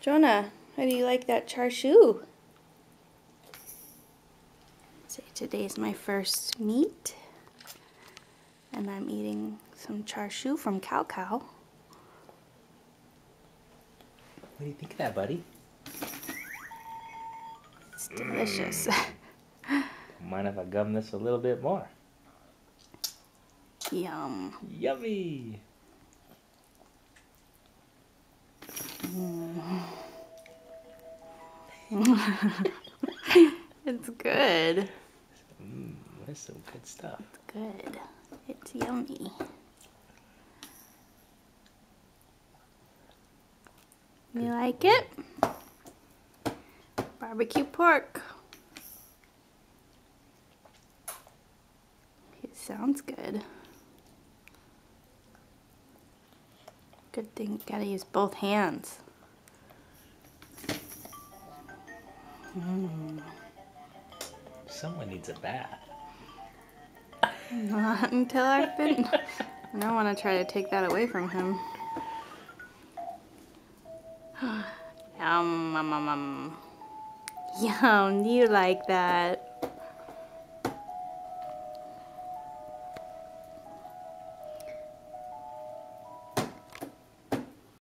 Jonah, how do you like that char siu? So today's my first meet, and I'm eating some char siu from Cow Cow. What do you think of that, buddy? It's delicious. Mind if I gum this a little bit more? Yum. Yummy! It's good. That's some good stuff. It's good. It's yummy. You like it? Barbecue pork. It sounds good. Good thing you gotta use both hands. Someone needs a bath. Not until I've been. I don't want to try to take that away from him. Yum, yum, yum, yum. Yum, you like that?